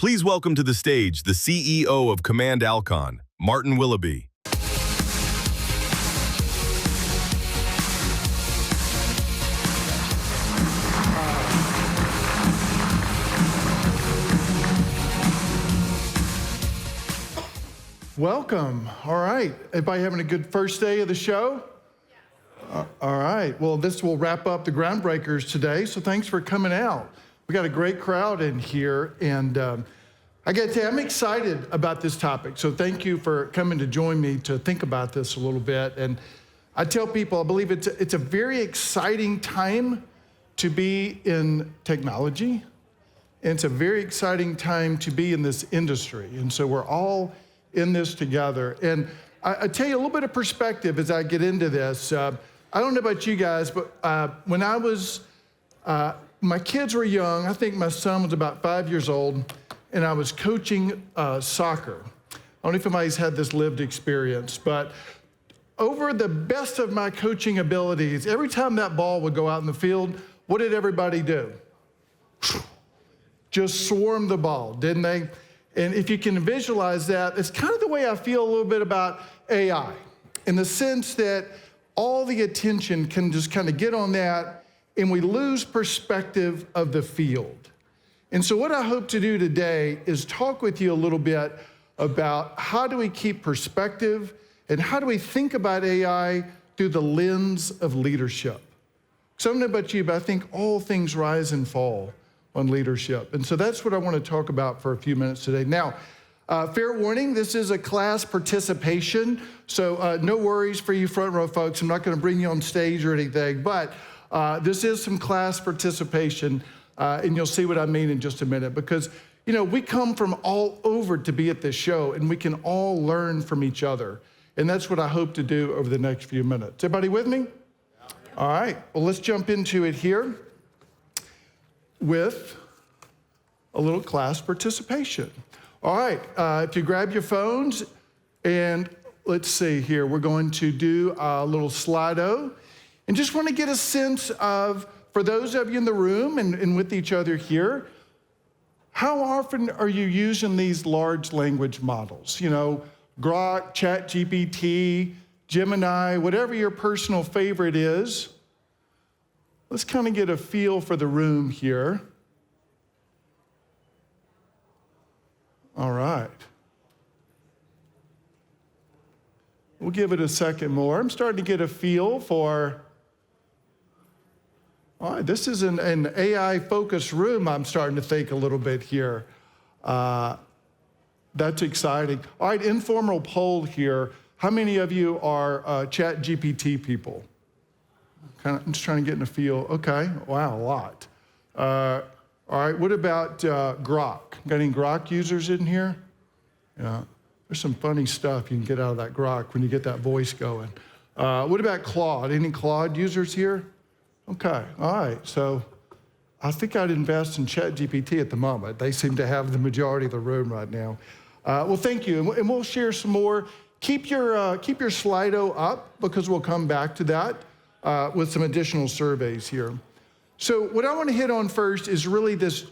Please welcome to the stage the CEO of Command Alkon, Martin Willoughby. Welcome. All right. Everybody having a good first day of the show? Yes. All right. Well, this will wrap up the groundbreakers today, so thanks for coming out. We got a great crowd in here, and I got to tell you, I'm excited about this topic, so thank you for coming to join me to think about this a little bit. And I tell people, I believe it's a very exciting time to be in technology, and it's a very exciting time to be in this industry, and so we're all in this together. And I tell you a little bit of perspective as I get into this. I don't know about you guys, but when I was, my kids were young. I think my son was about 5 years old, and I was coaching soccer. I don't know if anybody's had this lived experience, but over the best of my coaching abilities, every time that ball would go out in the field, what did everybody do? Just swarm the ball, didn't they? And if you can visualize that, it's kind of the way I feel a little bit about AI, in the sense that all the attention can just kind of get on that, and we lose perspective of the field. And so what I hope to do today is talk with you a little bit about how do we keep perspective and how do we think about AI through the lens of leadership. So I don't know about you, but I think all things rise and fall on leadership. And so that's what I want to talk about for a few minutes today. Now, fair warning, this is a class participation, so no worries for you front row folks. I'm not going to bring you on stage or anything, but this is some class participation, and you'll see what I mean in just a minute, because you know, we come from all over to be at this show, and we can all learn from each other. And that's what I hope to do over the next few minutes. Everybody with me? All right, well, let's jump into it here with a little class participation. All right, if you grab your phones, and let's see here, we're going to do a little Slido, and just want to get a sense of, for those of you in the room and with each other here, how often are you using these large language models? You know, Grok, ChatGPT, Gemini, whatever your personal favorite is. Let's kind of get a feel for the room here. All right. We'll give it a second more. I'm starting to get a feel for, all right, this is an AI-focused room, I'm starting to think a little bit here. That's exciting. All right, informal poll here. How many of you are ChatGPT people? I'm just trying to get in a feel. Okay, wow, a lot. All right, what about Grok? Got any Grok users in here? Yeah, there's some funny stuff you can get out of that Grok when you get that voice going. What about Claude? Any Claude users here? Okay, all right, so I think I'd invest in ChatGPT at the moment. They seem to have the majority of the room right now. Well, thank you, and we'll share some more. Keep your Slido up, because we'll come back to that with some additional surveys here. So what I want to hit on first is really this,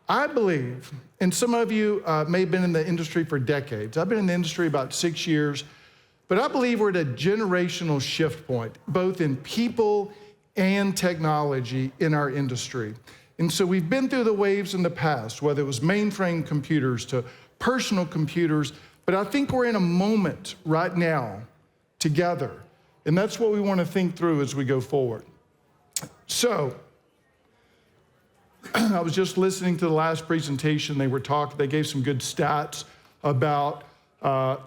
I believe, and some of you may have been in the industry for decades. I've been in the industry about 6 years, but I believe we're at a generational shift point, both in people and technology in our industry. And so we've been through the waves in the past, whether it was mainframe computers to personal computers, but I think we're in a moment right now together, and that's what we want to think through as we go forward. So, I was just listening to the last presentation. They gave some good stats about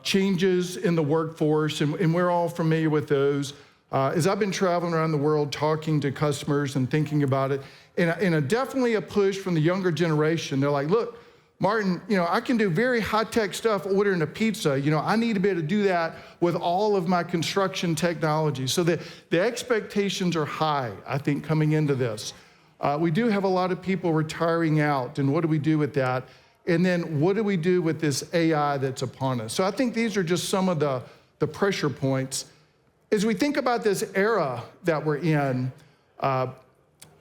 changes in the workforce, and we're all familiar with those. As I've been traveling around the world talking to customers and thinking about it, and definitely a push from the younger generation. They're like, look, Martin, you know, I can do very high-tech stuff ordering a pizza. You know, I need to be able to do that with all of my construction technology. So the expectations are high, I think, coming into this. We do have a lot of people retiring out, and what do we do with that? And then what do we do with this AI that's upon us? So I think these are just some of the pressure points. As we think about this era that we're in,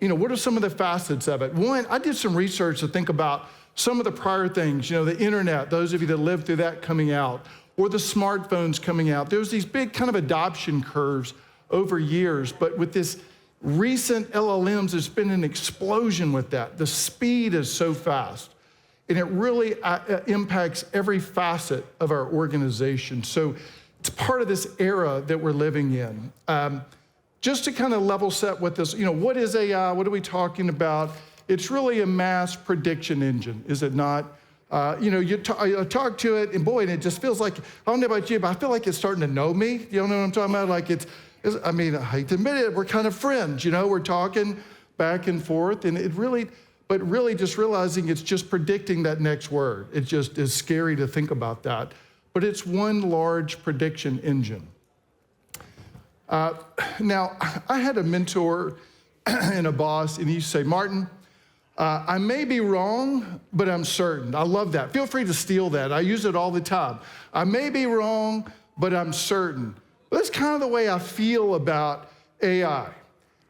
you know, what are some of the facets of it? One, I did some research to think about some of the prior things, the internet, those of you that lived through that coming out, or the smartphones coming out. There was these big kind of adoption curves over years, but with this recent LLMs, there's been an explosion with that. The speed is so fast, and it really impacts every facet of our organization. So it's part of this era that we're living in. Just to kind of level set with this, what is AI? What are we talking about? It's really a mass prediction engine, is it not? You talk to it, and boy, and it just feels like, I don't know about you, but I feel like it's starting to know me. You know what I'm talking about? Like I hate to admit it, we're kind of friends, we're talking back and forth, and but really just realizing it's just predicting that next word. It just is scary to think about that. But it's one large prediction engine. Now, I had a mentor and a boss, and he used to say, Martin, I may be wrong, but I'm certain. I love that. Feel free to steal that. I use it all the time. I may be wrong, but I'm certain. That's kind of the way I feel about AI.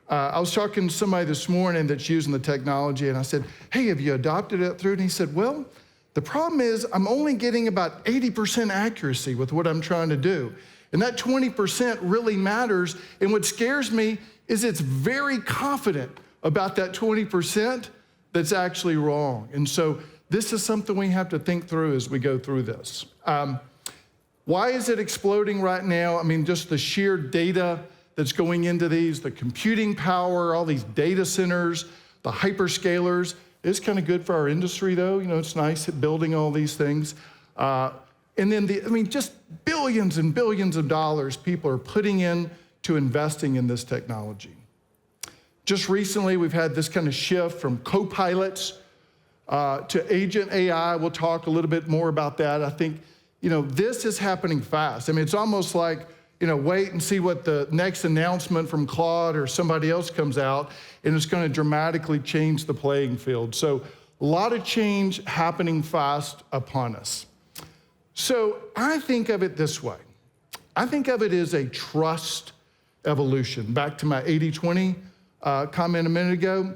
I was talking to somebody this morning that's using the technology, and I said, hey, have you adopted it through? And he said, well, the problem is I'm only getting about 80% accuracy with what I'm trying to do. And that 20% really matters. And what scares me is it's very confident about that 20% that's actually wrong. And so this is something we have to think through as we go through this. Why is it exploding right now? Just the sheer data that's going into these, the computing power, all these data centers, the hyperscalers. It's kind of good for our industry, though. It's nice at building all these things. And then just billions and billions of dollars people are putting into investing in this technology. Just recently, we've had this kind of shift from co-pilots to agent AI. We'll talk a little bit more about that. I think, this is happening fast. It's almost like, wait and see what the next announcement from Claude or somebody else comes out, and it's going to dramatically change the playing field. So a lot of change happening fast upon us. So I think of it this way. I think of it as a trust evolution. Back to my 80-20 comment a minute ago.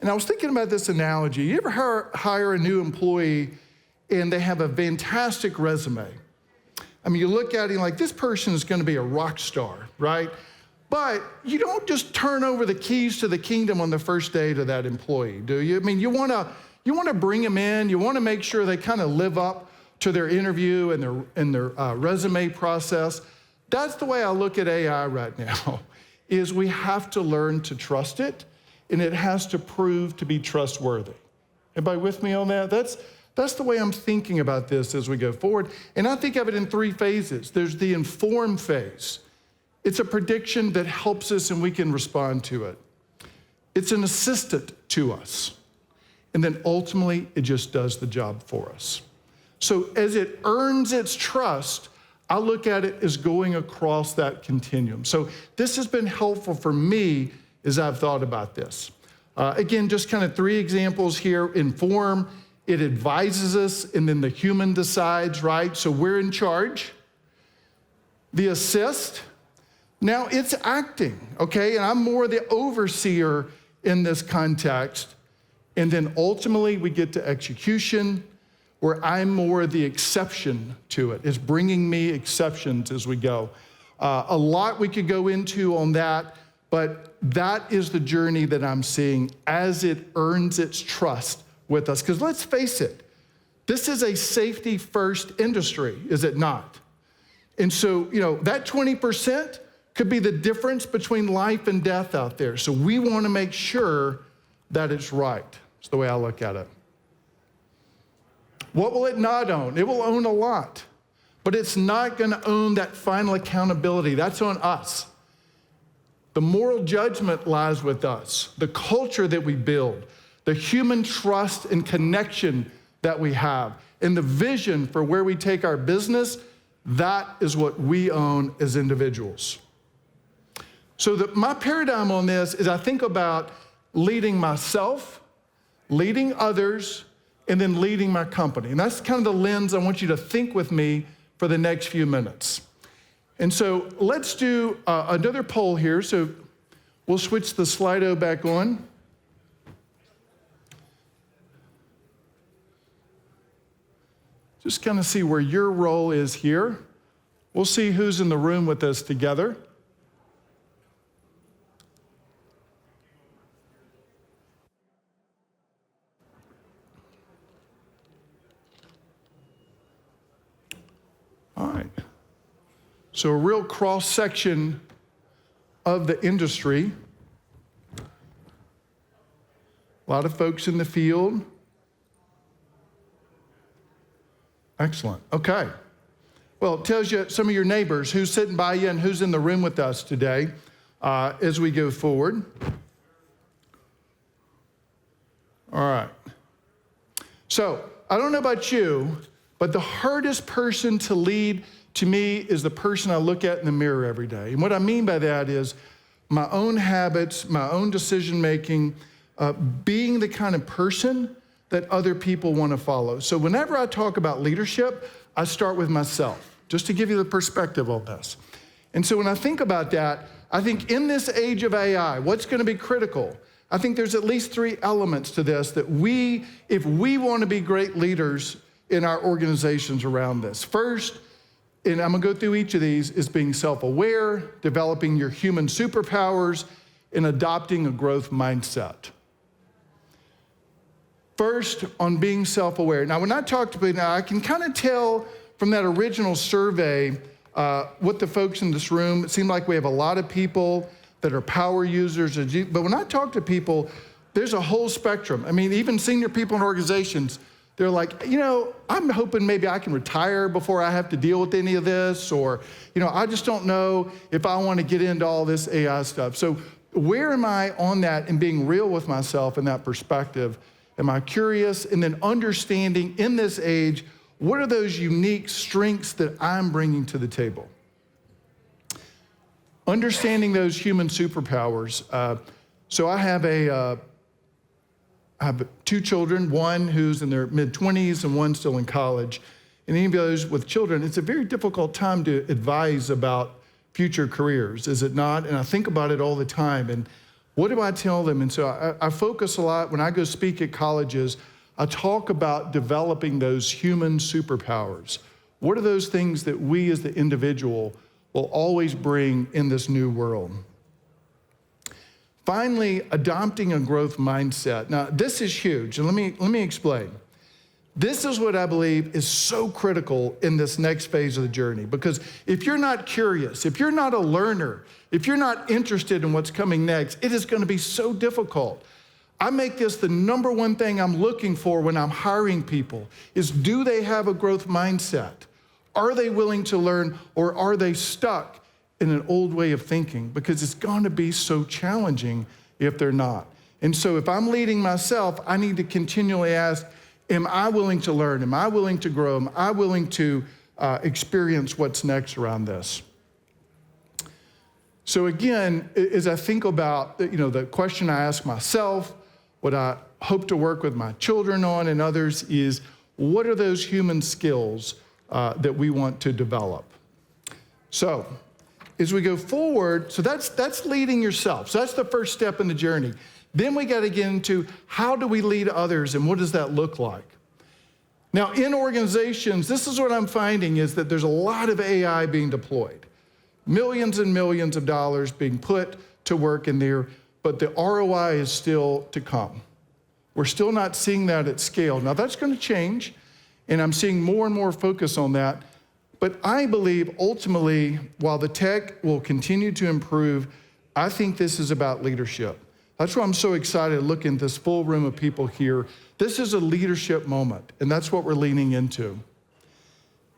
And I was thinking about this analogy. You ever hire a new employee and they have a fantastic resume? You look at it and you're like, this person is going to be a rock star, right? But you don't just turn over the keys to the kingdom on the first day to that employee, do you? You want to bring them in. You want to make sure they kind of live up to their interview and their resume process. That's the way I look at AI right now, is we have to learn to trust it, and it has to prove to be trustworthy. Everybody with me on that? That's the way I'm thinking about this as we go forward. And I think of it in 3 phases. There's the inform phase. It's a prediction that helps us and we can respond to it. It's an assistant to us. And then ultimately, it just does the job for us. So as it earns its trust, I look at it as going across that continuum. So this has been helpful for me as I've thought about this. Again, just kind of 3 examples here. Inform, it advises us, and then the human decides, right? So we're in charge. The assist, now it's acting, okay? And I'm more the overseer in this context. And then ultimately we get to execution, where I'm more the exception to it. It's bringing me exceptions as we go. A lot we could go into on that, but that is the journey that I'm seeing as it earns its trust with us. Because let's face it, this is a safety-first industry, is it not? And so, that 20% could be the difference between life and death out there. So we want to make sure that it's right. That's the way I look at it. What will it not own? It will own a lot, but it's not going to own that final accountability. That's on us. The moral judgment lies with us, the culture that we build, the human trust and connection that we have, and the vision for where we take our business. That is what we own as individuals. So my paradigm on this is I think about leading myself, leading others, and then leading my company. And that's kind of the lens I want you to think with me for the next few minutes. And so let's do another poll here. So we'll switch the Slido back on. Just kind of see where your role is here. We'll see who's in the room with us together. All right. So a real cross-section of the industry. A lot of folks in the field. Excellent. Okay. Well, it tells you some of your neighbors, who's sitting by you and who's in the room with us today as we go forward. All right. So, I don't know about you, but the hardest person to lead to me is the person I look at in the mirror every day. And what I mean by that is my own habits, my own decision-making, being the kind of person that other people want to follow. So whenever I talk about leadership, I start with myself, just to give you the perspective on this. And so when I think about that, I think in this age of AI, what's going to be critical? I think there's at least 3 elements to this that if we want to be great leaders in our organizations around this. First, and I'm going to go through each of these, is being self-aware, developing your human superpowers, and adopting a growth mindset. First, on being self-aware. Now, when I talk to people, I can kind of tell from that original survey what the folks in this room, it seemed like we have a lot of people that are power users. But when I talk to people, there's a whole spectrum. I mean, even senior people in organizations, they're like, I'm hoping maybe I can retire before I have to deal with any of this, or, I just don't know if I want to get into all this AI stuff. So where am I on that and being real with myself in that perspective? Am I curious? And then understanding in this age, what are those unique strengths that I'm bringing to the table? Understanding those human superpowers. So I have 2 children, one who's in their mid-20s and one still in college. And any of those with children, it's a very difficult time to advise about future careers, is it not? And I think about it all the time. And what do I tell them? And so I focus a lot, when I go speak at colleges, I talk about developing those human superpowers. What are those things that we as the individual will always bring in this new world? Finally, adopting a growth mindset. Now, this is huge, and let me explain. This is what I believe is so critical in this next phase of the journey, because if you're not curious, if you're not a learner, if you're not interested in what's coming next, it is going to be so difficult. I make this the number one thing I'm looking for when I'm hiring people, is do they have a growth mindset? Are they willing to learn, or are they stuck in an old way of thinking? Because it's going to be so challenging if they're not. And so if I'm leading myself, I need to continually ask, am I willing to learn? Am I willing to grow? Am I willing to experience what's next around this? So again, as I think about the question I ask myself, what I hope to work with my children on and others is, what are those human skills that we want to develop? So as we go forward, so that's leading yourself. So that's the first step in the journey. Then we got to get into, how do we lead others, and what does that look like? Now, in organizations, this is what I'm finding, is that there's a lot of AI being deployed. Millions and millions of dollars being put to work in there, but the ROI is still to come. We're still not seeing that at scale. Now, that's going to change, and I'm seeing more and more focus on that. But I believe, ultimately, while the tech will continue to improve, I think this is about leadership. That's why I'm so excited to look in this full room of people here. This is a leadership moment, and that's what we're leaning into.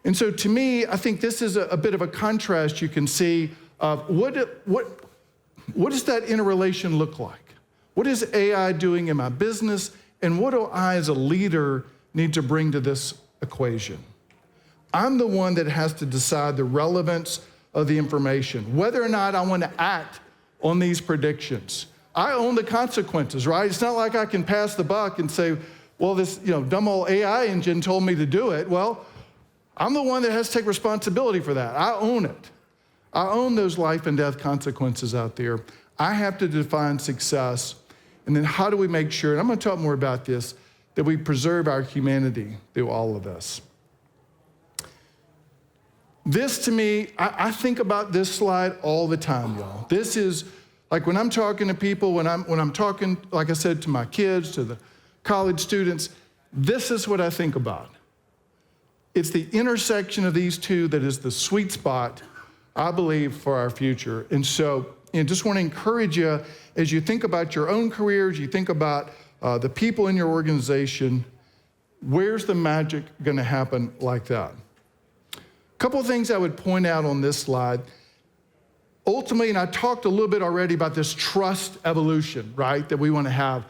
And so to me, I think this is a bit of a contrast you can see of what does that interrelation look like? What is AI doing in my business, and what do I as a leader need to bring to this equation? I'm the one that has to decide the relevance of the information, whether or not I want to act on these predictions. I own the consequences, right? It's not like I can pass the buck and say, well, this dumb old AI engine told me to do it. Well, I'm the one that has to take responsibility for that. I own it. I own those life and death consequences out there. I have to define success. And then how do we make sure, and I'm going to talk more about this, that we preserve our humanity through all of this. This to me, I think about this slide all the time, y'all. This is, like when I'm talking to people, when I'm talking, like I said, to my kids, to the college students, this is what I think about. It's the intersection of these two that is the sweet spot, I believe, for our future. And so, just want to encourage you, as you think about your own careers, you think about the people in your organization, where's the magic going to happen like that? A couple of things I would point out on this slide. Ultimately, and I talked a little bit already about this trust evolution, right, that we want to have.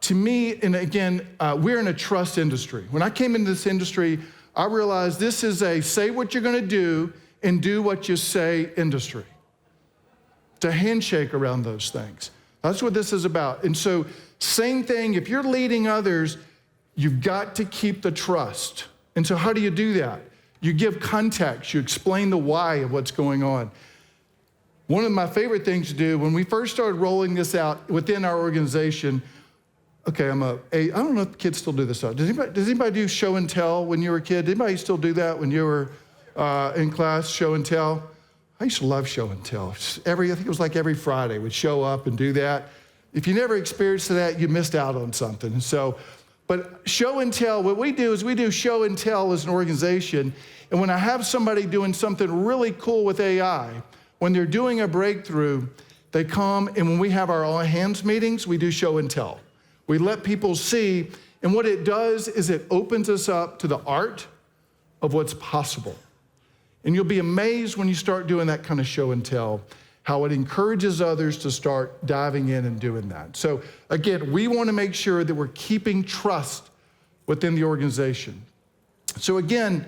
To me, and again, we're in a trust industry. When I came into this industry, I realized this is a say what you're going to do and do what you say industry. It's a handshake around those things. That's what this is about. And so, same thing, if you're leading others, you've got to keep the trust. And so how do you do that? You give context, you explain the why of what's going on. One of my favorite things to do, when we first started rolling this out within our organization, okay, I don't know if kids still do this. Does anybody do show and tell when you were a kid? Did anybody still do that when you were in class, show and tell? I used to love show and tell. I think it was like every Friday we'd show up and do that. If you never experienced that, you missed out on something. So, but show and tell, what we do is we do show and tell as an organization. And when I have somebody doing something really cool with AI, when they're doing a breakthrough, they come, and when we have our all hands meetings, we do show and tell. We let people see, and what it does is it opens us up to the art of what's possible. And you'll be amazed when you start doing that kind of show and tell, how it encourages others to start diving in and doing that. So again, we want to make sure that we're keeping trust within the organization. So again,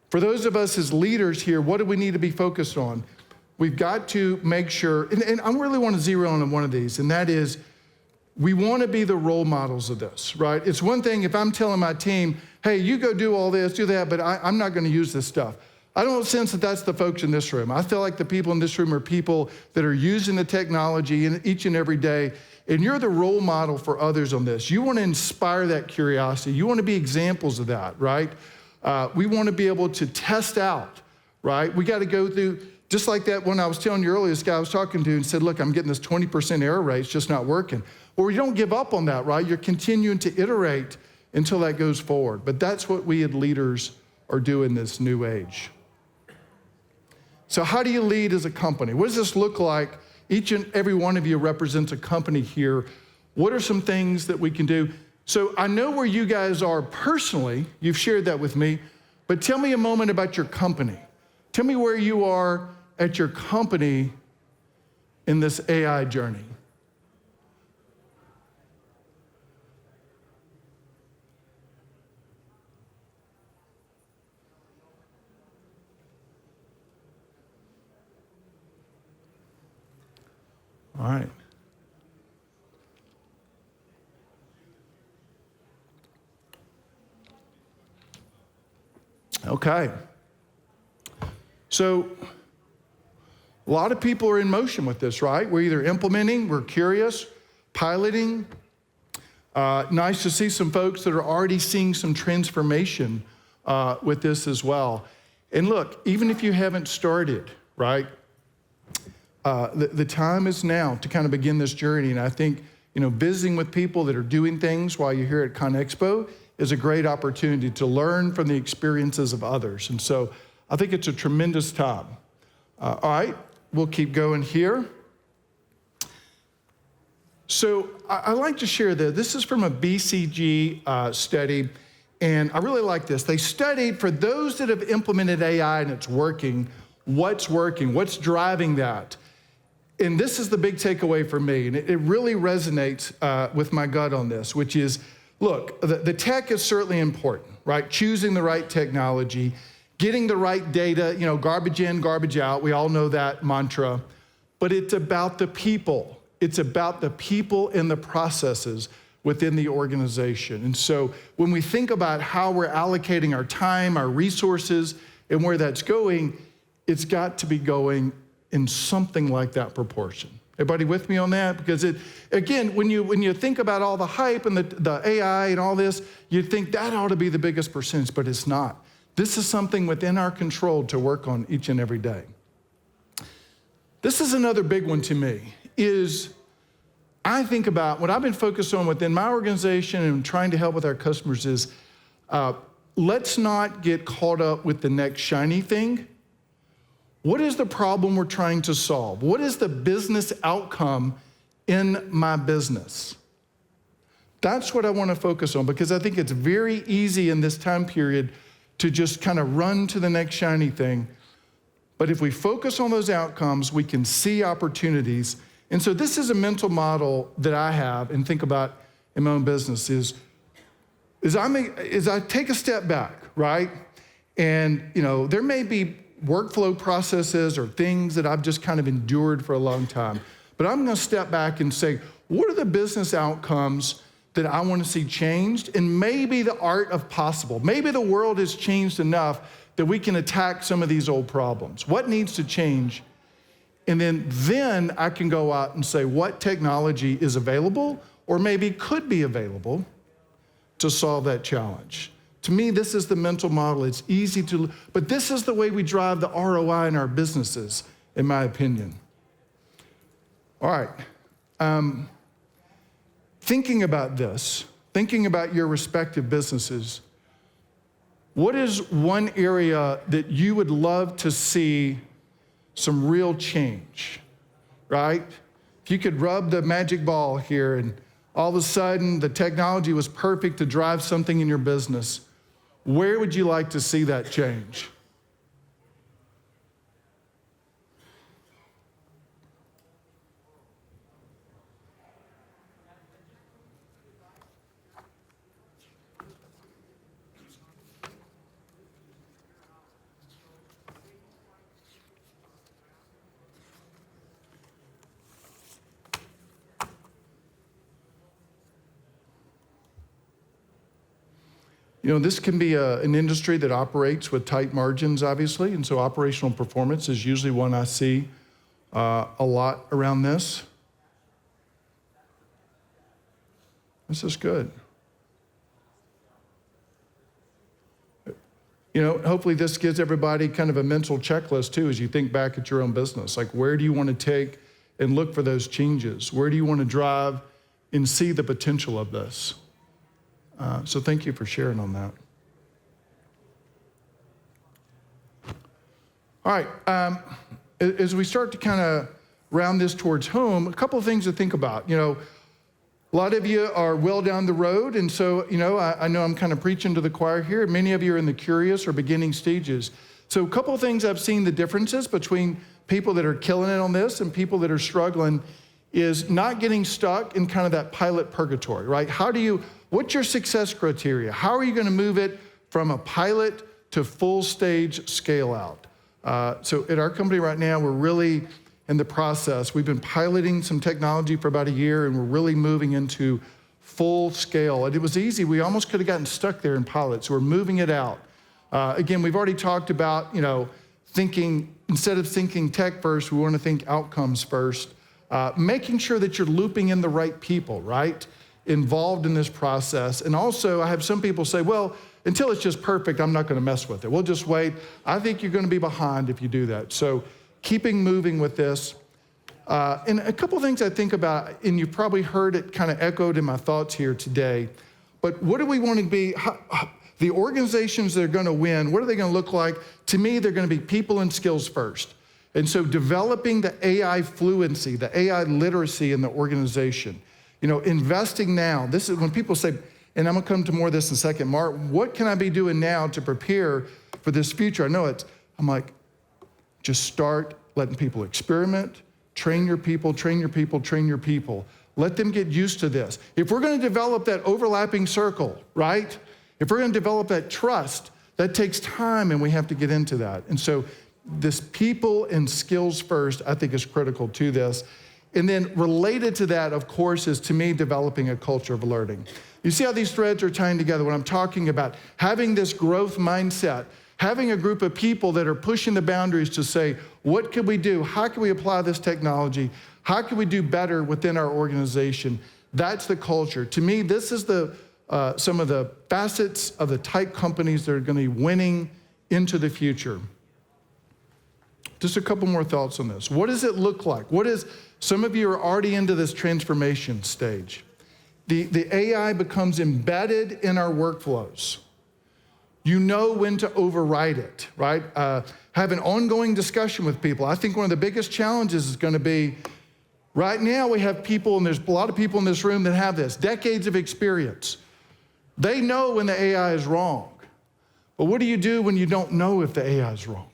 for those of us as leaders here, what do we need to be focused on? We've got to make sure, and I really want to zero in on one of these, and that is, we want to be the role models of this, right? It's one thing if I'm telling my team, hey, you go do all this, do that, but I'm not going to use this stuff. I don't sense that that's the folks in this room. I feel like the people in this room are people that are using the technology each and every day, and you're the role model for others on this. You want to inspire that curiosity. You want to be examples of that, right? We want to be able to test out, right? We got to go through, just like that when I was telling you earlier, this guy I was talking to and said, look, I'm getting this 20% error rate, it's just not working. Well, you don't give up on that, right? You're continuing to iterate until that goes forward. But that's what we as leaders are doing in this new age. So how do you lead as a company? What does this look like? Each and every one of you represents a company here. What are some things that we can do? So I know where you guys are personally. You've shared that with me. But tell me a moment about your company. Tell me where you are at your company in this AI journey. All right. Okay. So a lot of people are in motion with this, right? We're either implementing, we're curious, piloting. Nice to see some folks that are already seeing some transformation with this as well. And look, even if you haven't started, right? The time is now to kind of begin this journey. And I think, visiting with people that are doing things while you're here at CONEXPO is a great opportunity to learn from the experiences of others. And so I think it's a tremendous time. All right, we'll keep going here. So I like to share that. This is from a BCG study, and I really like this. They studied for those that have implemented AI and it's working, what's driving that? And this is the big takeaway for me, and it really resonates with my gut on this, which is, look, the tech is certainly important, right? Choosing the right technology, getting the right data, garbage in, garbage out. We all know that mantra. But it's about the people. It's about the people and the processes within the organization. And so when we think about how we're allocating our time, our resources, and where that's going, it's got to be going in something like that proportion. Everybody with me on that? Because again, when you think about all the hype and the AI and all this, you think that ought to be the biggest percentage, but it's not. This is something within our control to work on each and every day. This is another big one to me, is I think about what I've been focused on within my organization and trying to help with our customers is, let's not get caught up with the next shiny thing. What is the problem we're trying to solve? What is the business outcome in my business? That's what I want to focus on, because I think it's very easy in this time period to just kind of run to the next shiny thing. But if we focus on those outcomes, we can see opportunities. And so this is a mental model that I have and think about in my own business is I take a step back, right? And there may be workflow processes or things that I've just kind of endured for a long time. But I'm going to step back and say, what are the business outcomes that I want to see changed? And maybe the art of possible. Maybe the world has changed enough that we can attack some of these old problems. What needs to change? And then I can go out and say what technology is available or maybe could be available to solve that challenge. To me, this is the mental model. It's easy to, but this is the way we drive the ROI in our businesses, in my opinion. All right. Thinking about this, thinking about your respective businesses, what is one area that you would love to see some real change, right? If you could rub the magic ball here and all of a sudden the technology was perfect to drive something in your business, where would you like to see that change? This can be an industry that operates with tight margins, obviously, and so operational performance is usually one I see a lot around this. This is good. Hopefully this gives everybody kind of a mental checklist too as you think back at your own business. Like, where do you want to take and look for those changes? Where do you want to drive and see the potential of this? So thank you for sharing on that. All right, as we start to kind of round this towards home, a couple of things to think about. A lot of you are well down the road, and so, I know I'm kind of preaching to the choir here. Many of you are in the curious or beginning stages. So a couple of things I've seen the differences between people that are killing it on this and people that are struggling is not getting stuck in kind of that pilot purgatory, right? What's your success criteria? How are you going to move it from a pilot to full stage scale out? So at our company right now, we're really in the process. We've been piloting some technology for about a year, and we're really moving into full scale. And it was easy. We almost could have gotten stuck there in pilot. So we're moving it out. Again, we've already talked about, thinking, instead of thinking tech first, we want to think outcomes first. Making sure that you're looping in the right people, right? Involved in this process. And also, I have some people say, well, until it's just perfect, I'm not going to mess with it. We'll just wait. I think you're going to be behind if you do that. So keeping moving with this. And a couple things I think about, and you've probably heard it kind of echoed in my thoughts here today, but what do we want to be? The organizations that are going to win, what are they going to look like? To me, they're going to be people and skills first. And so developing the AI fluency, the AI literacy in the organization. Investing now. This is when people say, and I'm going to come to more of this in a second, Mark, what can I be doing now to prepare for this future? I'm like, just start letting people experiment, train your people, train your people, train your people. Let them get used to this. If we're going to develop that overlapping circle, right? If we're going to develop that trust, that takes time, and we have to get into that. And so this people and skills first, I think, is critical to this. And then related to that, of course, is to me developing a culture of learning. You see how these threads are tying together when I'm talking about having this growth mindset, having a group of people that are pushing the boundaries to say, what can we do? How can we apply this technology? How can we do better within our organization? That's the culture. To me, this is some of the facets of the type companies that are going to be winning into the future. Just a couple more thoughts on this. What does it look like? Some of you are already into this transformation stage. The AI becomes embedded in our workflows. You know when to override it, right? Have an ongoing discussion with people. I think one of the biggest challenges is going to be, right now we have people, and there's a lot of people in this room that have this, decades of experience. They know when the AI is wrong. But what do you do when you don't know if the AI is wrong?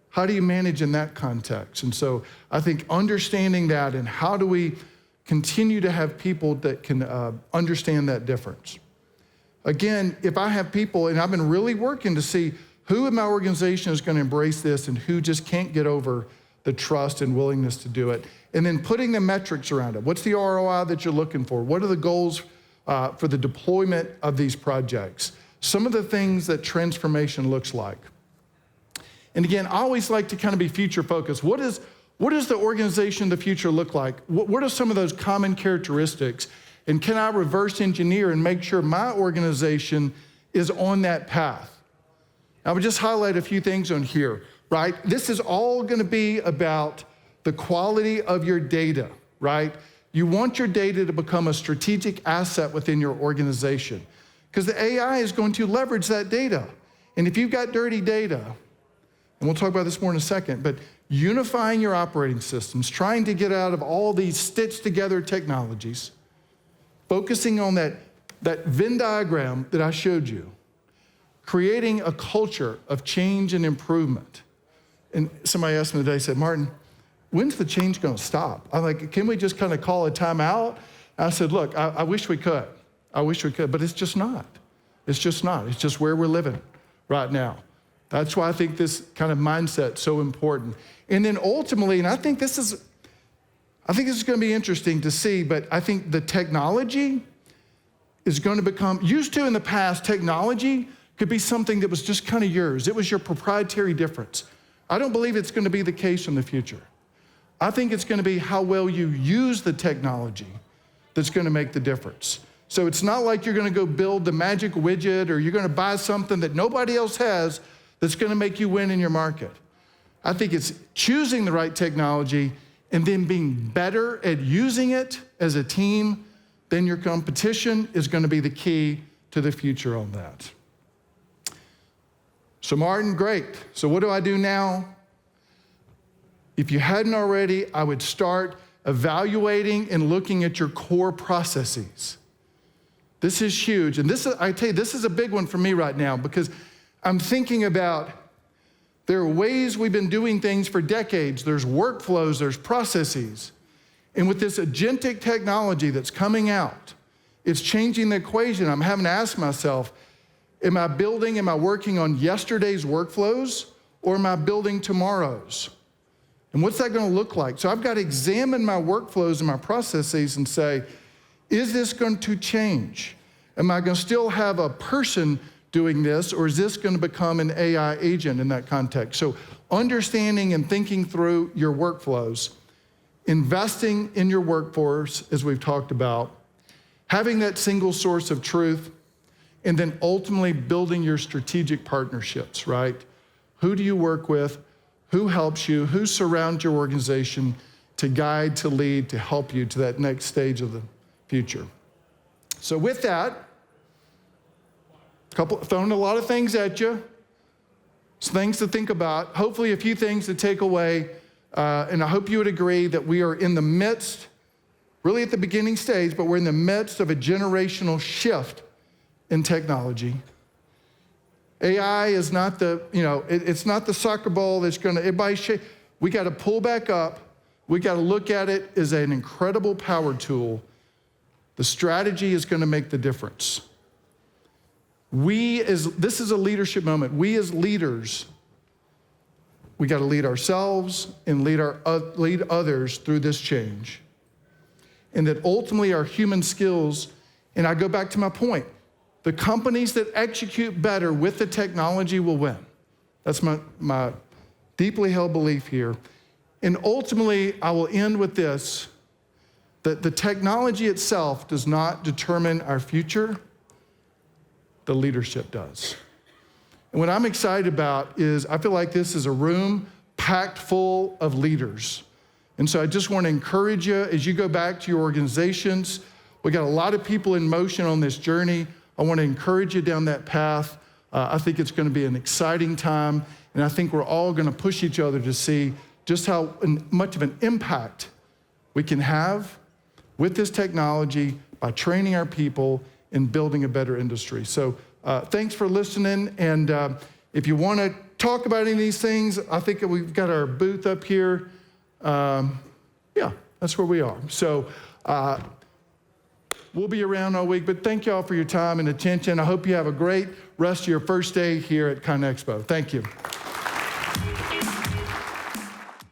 How do you manage in that context? And so I think understanding that, and how do we continue to have people that can understand that difference. Again, if I have people, and I've been really working to see who in my organization is going to embrace this and who just can't get over the trust and willingness to do it, and then putting the metrics around it. What's the ROI that you're looking for? What are the goals for the deployment of these projects? Some of the things that transformation looks like. And again, I always like to kind of be future focused. What does the organization of the future look like? What are some of those common characteristics? And can I reverse engineer and make sure my organization is on that path? I would just highlight a few things on here, right? This is all going to be about the quality of your data, right? You want your data to become a strategic asset within your organization, because the AI is going to leverage that data. And if you've got dirty data, and we'll talk about this more in a second, but unifying your operating systems, trying to get out of all these stitched together technologies, focusing on that Venn diagram that I showed you, creating a culture of change and improvement. And somebody asked me today, said, Martin, when's the change going to stop? I'm like, can we just kind of call a timeout? I said, look, I wish we could. I wish we could, but it's just not. It's just not. It's just where we're living right now. That's why I think this kind of mindset is so important. And then ultimately, and I think this is going to be interesting to see, but I think the technology is going to become, used to in the past, technology could be something that was just kind of yours. It was your proprietary difference. I don't believe it's going to be the case in the future. I think it's going to be how well you use the technology that's going to make the difference. So it's not like you're going to go build the magic widget, or you're going to buy something that nobody else has that's going to make you win in your market. I think it's choosing the right technology and then being better at using it as a team than your competition is going to be the key to the future on that. So Martin, great. So what do I do now? If you hadn't already, I would start evaluating and looking at your core processes. This is huge. And I tell you, this is a big one for me right now, because I'm thinking about, there are ways we've been doing things for decades. There's workflows, there's processes. And with this agentic technology that's coming out, it's changing the equation. I'm having to ask myself, am I working on yesterday's workflows, or am I building tomorrow's? And what's that going to look like? So I've got to examine my workflows and my processes and say, is this going to change? Am I going to still have a person doing this, or is this going to become an AI agent in that context? So understanding and thinking through your workflows, investing in your workforce, as we've talked about, having that single source of truth, and then ultimately building your strategic partnerships, right? Who do you work with? Who helps you? Who surrounds your organization to guide, to lead, to help you to that next stage of the future? So with that, throwing a lot of things at you, some things to think about, hopefully a few things to take away, and I hope you would agree that we are in the midst, really at the beginning stage, but we're in the midst of a generational shift in technology. AI is not it's not the soccer ball that's going to, everybody shake. We got to pull back up. We got to look at it as an incredible power tool. The strategy is going to make the difference. This is a leadership moment. We as leaders, we got to lead ourselves and lead others through this change. And that ultimately our human skills, and I go back to my point, the companies that execute better with the technology will win. That's my deeply held belief here. And ultimately, I will end with this, that the technology itself does not determine our future, the leadership does. And what I'm excited about is I feel like this is a room packed full of leaders. And so I just want to encourage you as you go back to your organizations. We got a lot of people in motion on this journey. I want to encourage you down that path. I think it's going to be an exciting time, and I think we're all going to push each other to see just how much of an impact we can have with this technology by training our people and building a better industry. So thanks for listening, and if you want to talk about any of these things, I think we've got our booth up here. Yeah, that's where we are. So we'll be around all week, but thank you all for your time and attention. I hope you have a great rest of your first day here at CONEXPO. Thank you.